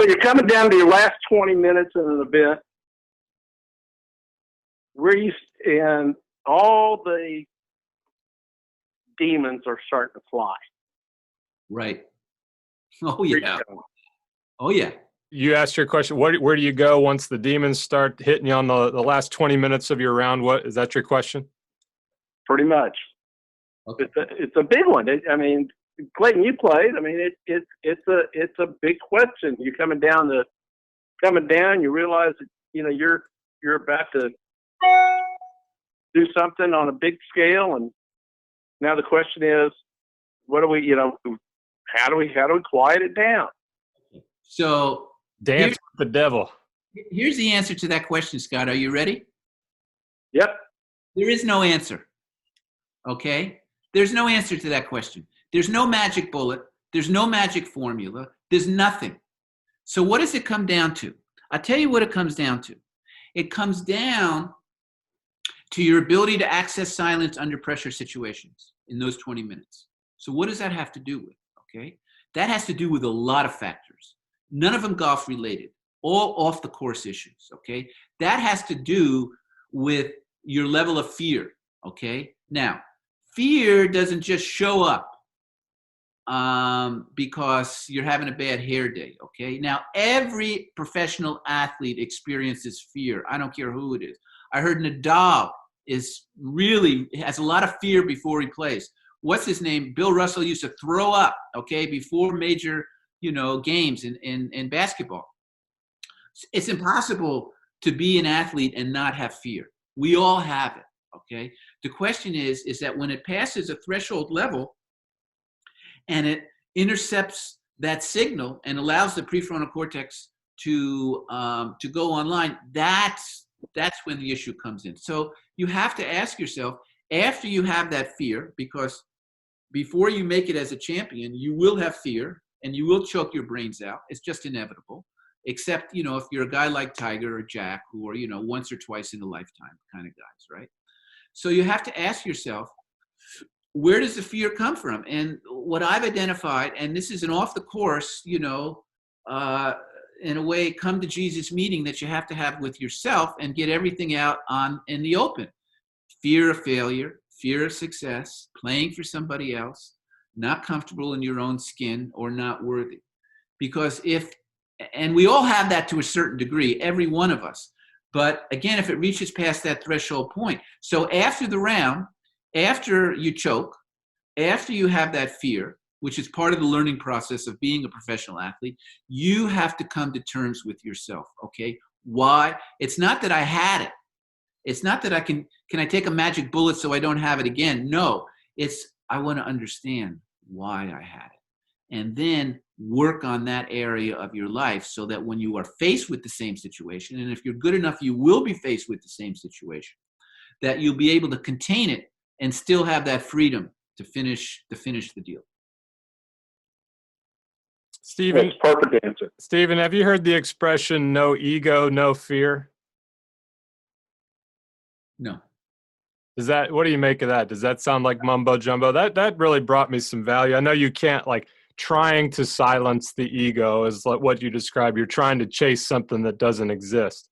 So you're coming down to your last 20 minutes in an event and all the demons are starting to fly. Right. Oh, yeah. Oh, yeah. You asked your question, where do you go once the demons start hitting you on the last 20 minutes of your round? What is that your question? Pretty much. Okay. It's a big one. I mean, Clayton, you played. I mean, it's a big question. You're coming down. You realize that you're about to do something on a big scale, and now the question is, what do we? How do we quiet it down? So dance with the devil. Here's the answer to that question, Scott. Are you ready? Yep. There is no answer. Okay? There's no answer to that question. There's no magic bullet. There's no magic formula. There's nothing. So what does it come down to? I'll tell you what it comes down to. It comes down to your ability to access silence under pressure situations in those 20 minutes. So what does that have to do with? Okay? That has to do with a lot of factors. None of them golf related. All off the course issues. Okay? That has to do with your level of fear. Okay? Now, fear doesn't just show up because you're having a bad hair day, okay? Now, every professional athlete experiences fear. I don't care who it is. I heard Nadal has a lot of fear before he plays. What's his name? Bill Russell used to throw up, okay, before major, games in basketball. It's impossible to be an athlete and not have fear. We all have it, okay? The question is that when it passes a threshold level and it intercepts that signal and allows the prefrontal cortex to go online, that's when the issue comes in. So you have to ask yourself, after you have that fear, because before you make it as a champion, you will have fear and you will choke your brains out. It's just inevitable. Except, if you're a guy like Tiger or Jack, who are, once or twice in a lifetime kind of guys, right? So you have to ask yourself, where does the fear come from? And what I've identified, and this is an off the course, in a way, come to Jesus meeting that you have to have with yourself and get everything out in the open. Fear of failure, fear of success, playing for somebody else, not comfortable in your own skin, or not worthy. Because and we all have that to a certain degree, every one of us. But again, if it reaches past that threshold point, so after the round, after you choke, after you have that fear, which is part of the learning process of being a professional athlete, you have to come to terms with yourself, okay? Why? It's not that I had it. It's not that can I take a magic bullet so I don't have it again? No, it's I want to understand why I had it. And then work on that area of your life so that when you are faced with the same situation, and if you're good enough, you will be faced with the same situation, that you'll be able to contain it and still have that freedom to finish the deal. Stephen, that's perfect answer. Stephen, have you heard the expression "no ego, no fear"? No. What do you make of that? Does that sound like mumbo jumbo? That really brought me some value. I know you can't trying to silence the ego is like what you described. You're trying to chase something that doesn't exist.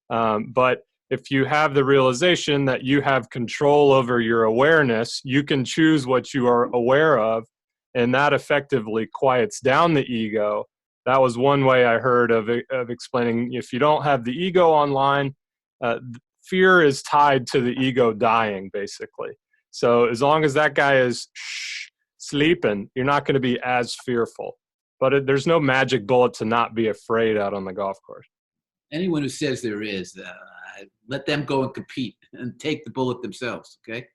But if you have the realization that you have control over your awareness, you can choose what you are aware of, and that effectively quiets down the ego. That was one way I heard of explaining, if you don't have the ego online, fear is tied to the ego dying, basically. So as long as that guy is sleeping, you're not going to be as fearful. But there's no magic bullet to not be afraid out on the golf course. Anyone who says there is, let them go and compete and take the bullet themselves, okay?